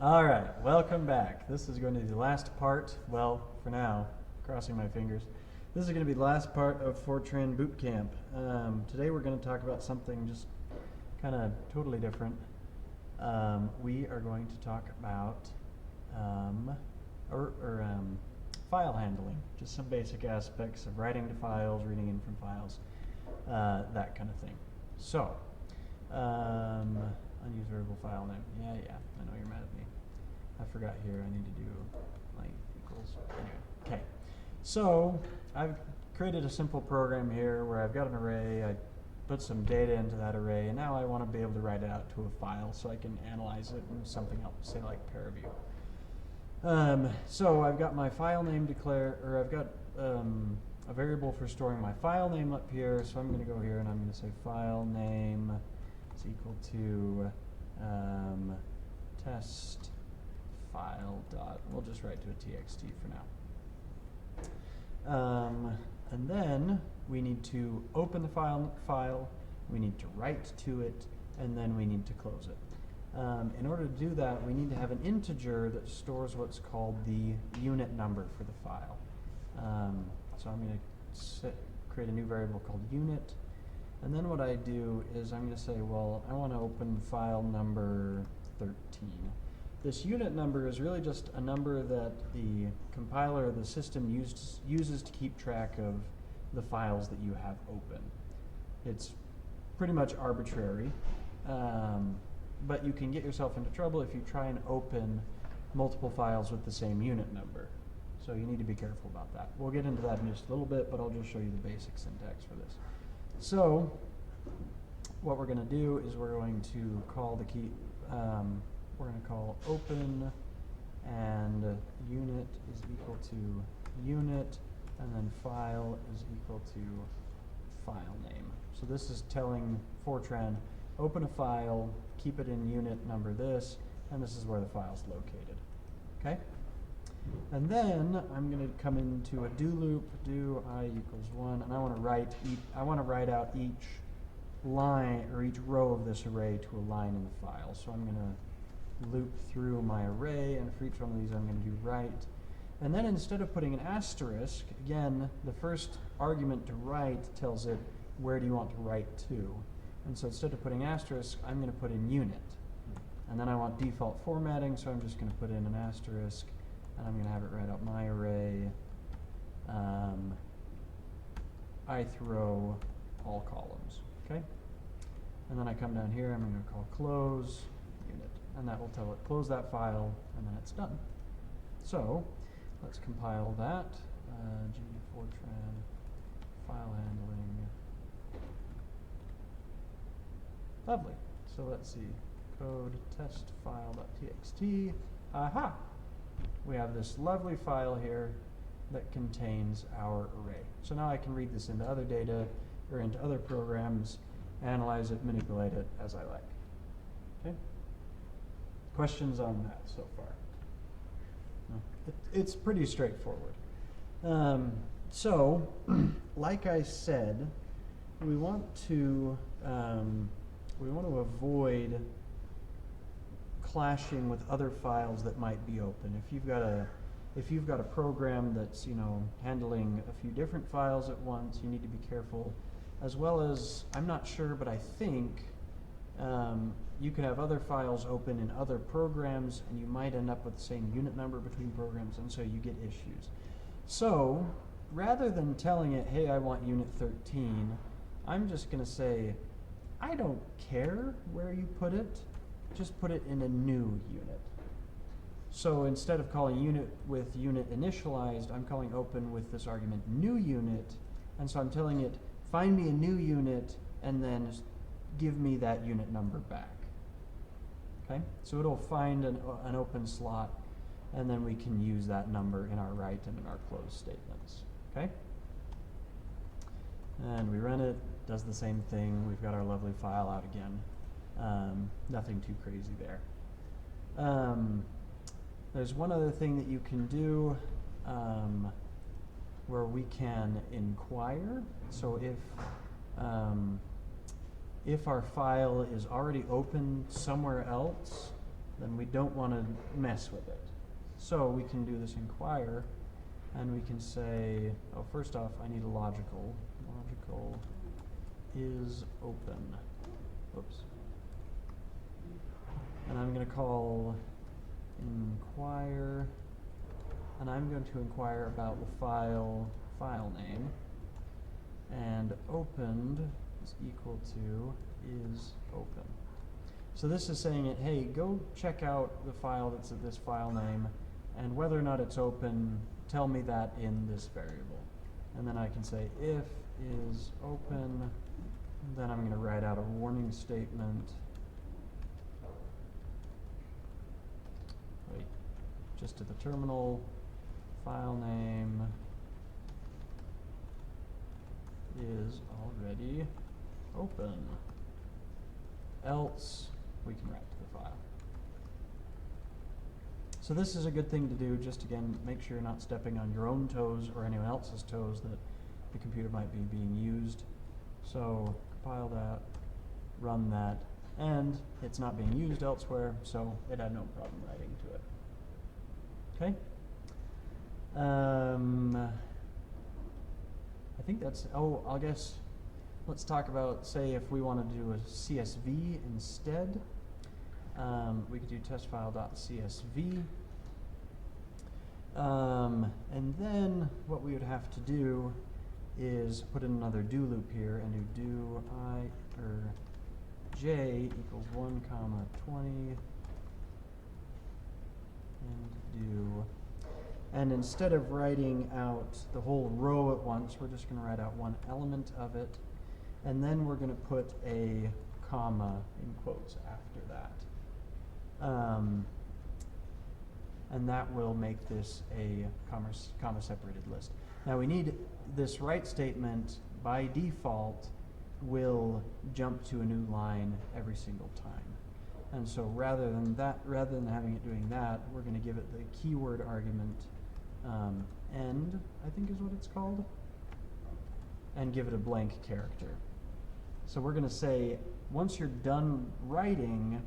All right, welcome back. This is going to be the last part, well, for now, crossing my fingers. This is going to be the last part of Fortran Bootcamp. Today we're going to talk about something just kind of totally different. We are going to talk about file handling, just some basic aspects of writing to files, reading in from files, that kind of thing. So, unused variable file name. Yeah, I know you're mad at me. I forgot here, I need to do length equals, anyway. Okay, so I've created a simple program here where I've got an array, I put some data into that array, and now I want to be able to write it out to a file so I can analyze it in something else, say like ParaView. So I've got my file name declared, or I've got a variable for storing my file name up here, so I'm going to go here and I'm going to say file name is equal to test file dot, we'll just write to a txt for now. And then we need to open the file, we need to write to it, and then we need to close it. In order to do that, we need to have an integer that stores what's called the unit number for the file. So I'm going to create a new variable called unit, and then what I do is I'm going to say, well, I want to open file number 13. This unit number is really just a number that the compiler of the system uses to keep track of the files that you have open. It's pretty much arbitrary, but you can get yourself into trouble if you try and open multiple files with the same unit number. So you need to be careful about that. We'll get into that in just a little bit, but I'll just show you the basic syntax for this. So what we're going to do is we're going to call the key, we're going to call open, and unit is equal to unit, and then file is equal to file name. So this is telling Fortran, open a file, keep it in unit number this, and this is where the file's located. Okay? And then I'm going to come into a do loop, do I equals 1, and I want to write out each line or each row of this array to a line in the file. So I'm going to loop through my array, and for each one of these I'm going to do write. And then instead of putting an asterisk, again, the first argument to write tells it where do you want to write to. And so instead of putting asterisk, I'm going to put in unit. And then I want default formatting, so I'm just going to put in an asterisk, and I'm going to have it write out my array, ith row, all columns. Okay? And then I come down here, I'm going to call close unit, and that will tell it close that file, and then it's done. So let's compile that. G Fortran file handling. Lovely. So let's see. Code test file.txt. Aha! We have this lovely file here that contains our array. So now I can read this into other data or into other programs, analyze it, manipulate it as I like. Okay? Questions on that so far? No? It's pretty straightforward. So, like I said, we want to avoid clashing with other files that might be open. If you've got a program that's handling a few different files at once, you need to be careful. As well as, I'm not sure, but I think you can have other files open in other programs, and you might end up with the same unit number between programs, and so you get issues. So rather than telling it, hey, I want unit 13, I'm just going to say, I don't care where you put it, just put it in a new unit. So instead of calling unit with unit initialized, I'm calling open with this argument new unit, and so I'm telling it, find me a new unit, and then give me that unit number back. Okay? So it'll find an open slot, and then we can use that number in our write and in our close statements. Okay? And we run it, does the same thing. We've got our lovely file out again. Nothing too crazy there. There's one other thing that you can do where we can inquire. So if our file is already open somewhere else, then we don't want to mess with it. So we can do this inquire, and we can say, oh, first off, I need a logical. Logical is open. Oops. And I'm going to call inquire, and I'm going to inquire about the file name, and opened is equal to is open. So this is saying it, hey, go check out the file that's at this file name, and whether or not it's open, tell me that in this variable. And then I can say if is open, then I'm going to write out a warning statement. Wait, just to the terminal, file name is already open. Else, we can write to the file. So this is a good thing to do, just again, make sure you're not stepping on your own toes or anyone else's toes that the computer might be being used. So compile that, run that, and it's not being used elsewhere, so it had no problem writing to it. Okay? I think that's, oh, I guess let's talk about, say, if we want to do a CSV instead. We could do testfile.csv. And then what we would have to do is put in another do loop here and do j equals 1 comma 20 and do. And instead of writing out the whole row at once, we're just going to write out one element of it. And then we're going to put a comma in quotes after that. And that will make this a comma separated list. Now we need this write statement by default will jump to a new line every single time. And so rather than having it doing that, we're going to give it the keyword argument end, I think is what it's called, and give it a blank character. So we're going to say, once you're done writing,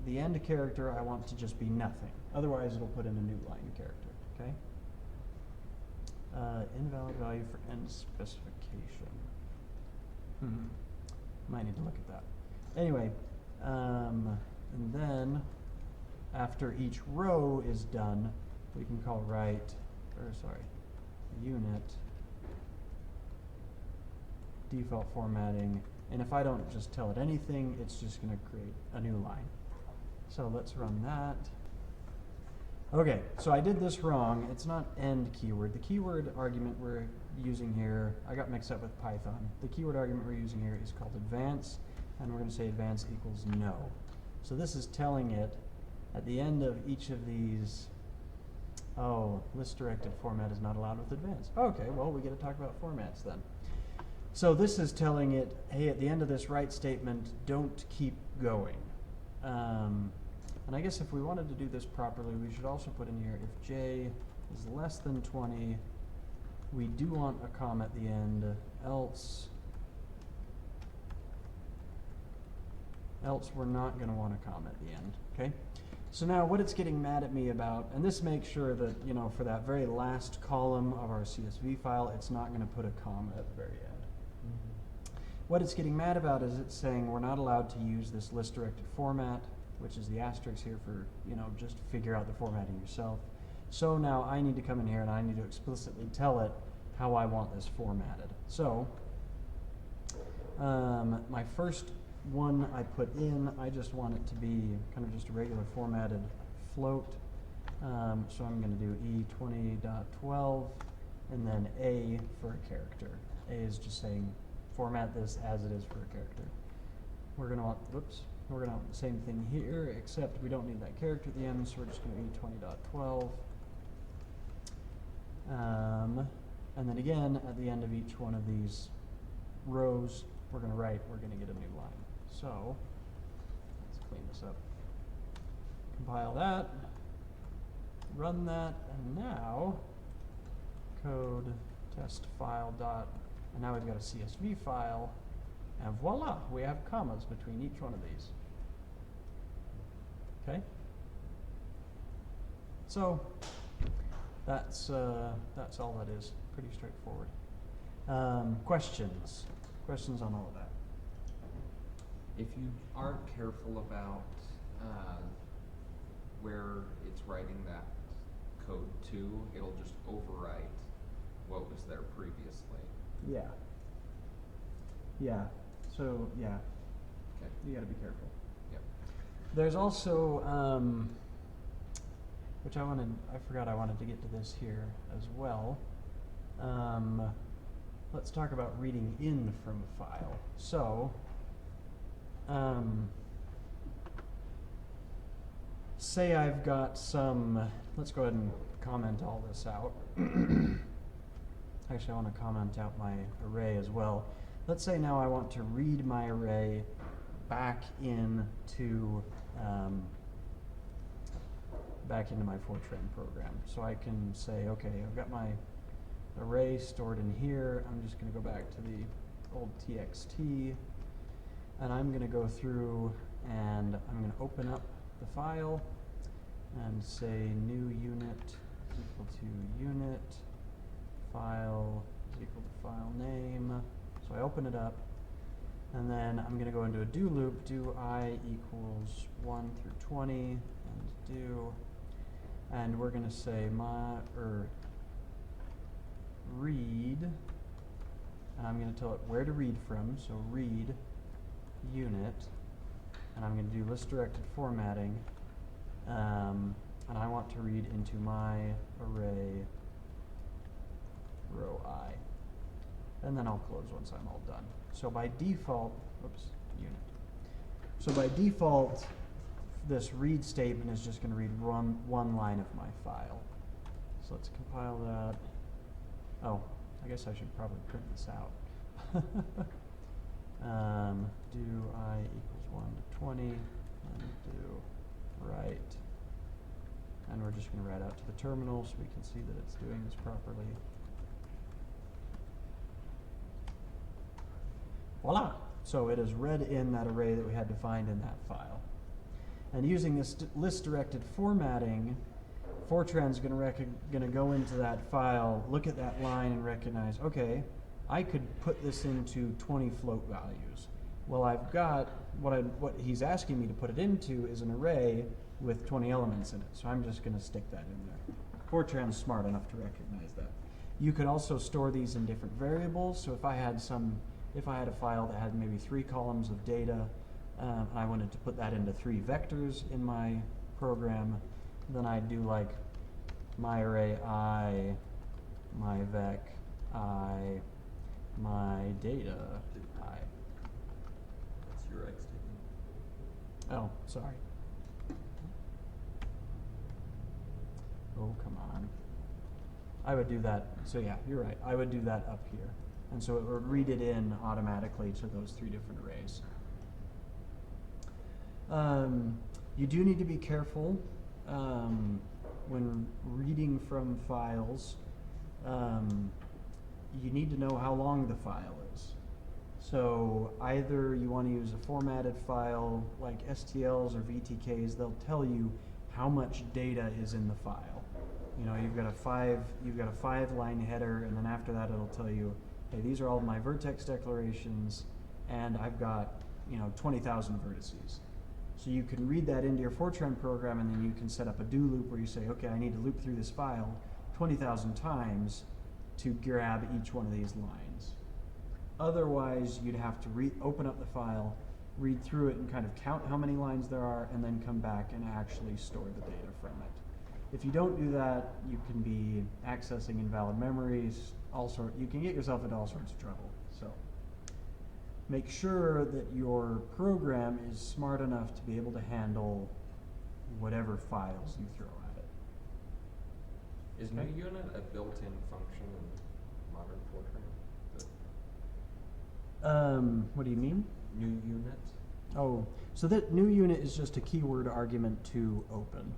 the end character I want to just be nothing. Otherwise, it'll put in a new line character, okay? Invalid value for end specification. Might need to look at that. Anyway, and then after each row is done, we can call unit default formatting, and if I don't just tell it anything, it's just going to create a new line. So let's run that. Okay, so I did this wrong. It's not end keyword. The keyword argument we're using here, I got mixed up with Python. The keyword argument we're using here is called advance, and we're going to say advance equals no. So this is telling it at the end of each of these, oh, list directed format is not allowed with advance. Okay, well, we get to talk about formats then. So this is telling it, hey, at the end of this write statement, don't keep going. And I guess if we wanted to do this properly, we should also put in here, if j is less than 20, we do want a comma at the end, else we're not going to want a comma at the end, okay? So now what it's getting mad at me about, and this makes sure that, you know, for that very last column of our CSV file, it's not going to put a comma at the very end. What it's getting mad about is it's saying we're not allowed to use this list directed format, which is the asterisk here for, you know, just figure out the formatting yourself. So now I need to come in here and I need to explicitly tell it how I want this formatted. So my first one I put in, I just want it to be kind of just a regular formatted float. So I'm going to do e20.12 and then a for a character. A is just saying format this as it is for a character. We're going to want, we're going to want the same thing here, except we don't need that character at the end, so we're just going to e20.12. And then again, at the end of each one of these rows, we're going to get a new line. So let's clean this up. Compile that, run that, and now code test file dot, and now we've got a CSV file, and voila, we have commas between each one of these. Okay? So that's all that is. Pretty straightforward. Questions? Questions on all of that? If you aren't careful about where it's writing that code to, it'll just overwrite what was there previously. Yeah. Yeah. So yeah, Okay. you got to be careful. Yep. There's also, which I forgot I wanted to get to this here as well. Let's talk about reading in from a file. So, say I've got some, let's go ahead and comment all this out. Actually, I want to comment out my array as well. Let's say now I want to read my array back into my Fortran program. So I can say, okay, I've got my array stored in here. I'm just going to go back to the old txt, and I'm going to go through and I'm going to open up the file and say new unit is equal to unit, file is equal to file name. So I open it up, and then I'm going to go into a do loop, do I equals 1 through 20, and do, and we're going to say read, and I'm going to tell it where to read from, so read unit, and I'm going to do list directed formatting, and I want to read into my array row I. And then I'll close once I'm all done. So by default, unit. So by default, this read statement is just going to read one line of my file. So let's compile that. Oh, I guess I should probably print this out. Do I equals 1 to 20, and do write. And we're just going to write out to the terminal so we can see that it's doing this properly. Voila! So it is read in that array that we had defined in that file. And using this list-directed formatting, Fortran's going to go into that file, look at that line, and recognize, okay, I could put this into 20 float values. Well, I've got, what he's asking me to put it into is an array with 20 elements in it, so I'm just going to stick that in there. Fortran's smart enough to recognize that. You could also store these in different variables, so if I had a file that had maybe 3 columns of data, and I wanted to put that into 3 vectors in my program, then I'd do like my array I, my vec I, my data I. That's your X statement. Oh, sorry. Oh, come on. I would do that, so yeah, you're right. I would do that up here. And so it would read it in automatically to those 3 different arrays. You do need to be careful when reading from files. You need to know how long the file is. So either you want to use a formatted file like STLs or VTKs. They'll tell you how much data is in the file. You know, you've got a 5-line header, and then after that it'll tell you, hey, these are all my vertex declarations, and I've got, 20,000 vertices. So you can read that into your Fortran program, and then you can set up a do loop where you say, okay, I need to loop through this file 20,000 times to grab each one of these lines. Otherwise, you'd have to open up the file, read through it, and kind of count how many lines there are, and then come back and actually store the data from it. If you don't do that, you can be accessing invalid memories, you can get yourself into all sorts of trouble. So make sure that your program is smart enough to be able to handle whatever files you throw at it. Is new unit a built-in function in modern Fortran? What do you mean? New unit? Oh, so that new unit is just a keyword argument to open.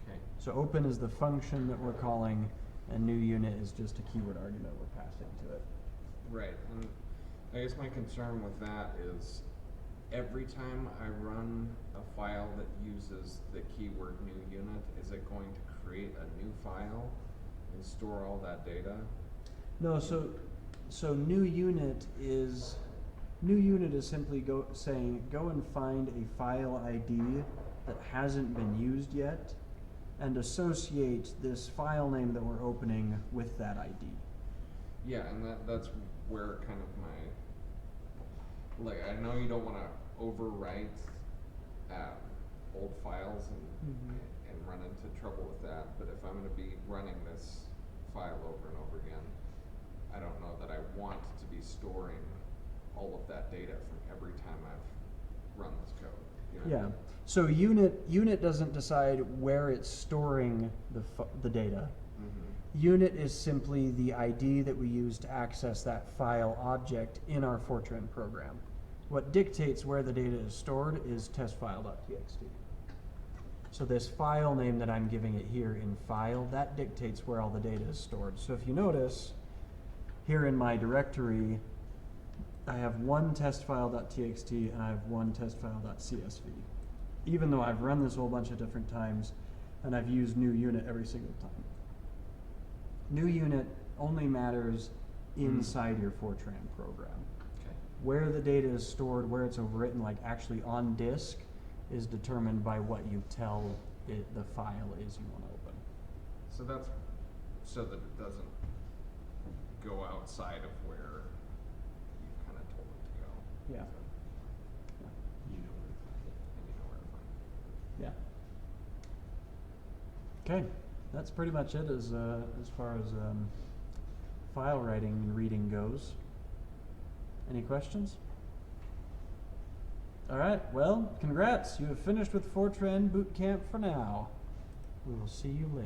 Okay. So open is the function that we're calling, and new unit is just a keyword argument we're passing to it. Right. And I guess my concern with that is every time I run a file that uses the keyword new unit, is it going to create a new file and store all that data? No, so new unit is simply saying go and find a file ID that hasn't been used yet and associate this file name that we're opening with that ID. Yeah, and that's where kind of I know you don't want to overwrite old files and run into trouble with that, but if I'm going to be running this file over and over again, I don't know that I want to be storing all of that data from every time I've run this code. You know what I mean? So unit doesn't decide where it's storing the data. Unit is simply the ID that we use to access that file object in our Fortran program. What dictates where the data is stored is testfile.txt. So this file name that I'm giving it here in file, that dictates where all the data is stored. So if you notice, here in my directory, I have one testfile.txt and I have one testfile.csv. Even though I've run this whole bunch of different times and I've used new unit every single time. New unit only matters inside your Fortran program. Okay. Where the data is stored, where it's overwritten, like actually on disk, is determined by what you tell it the file is you want to open. So that's so that it doesn't go outside of where you've kind of told it to go. Yeah. So you know where to find it, and you know where to find it. Yeah. Okay, that's pretty much it as far as file writing and reading goes. Any questions? All right, well, congrats. You have finished with Fortran Bootcamp for now. We will see you later.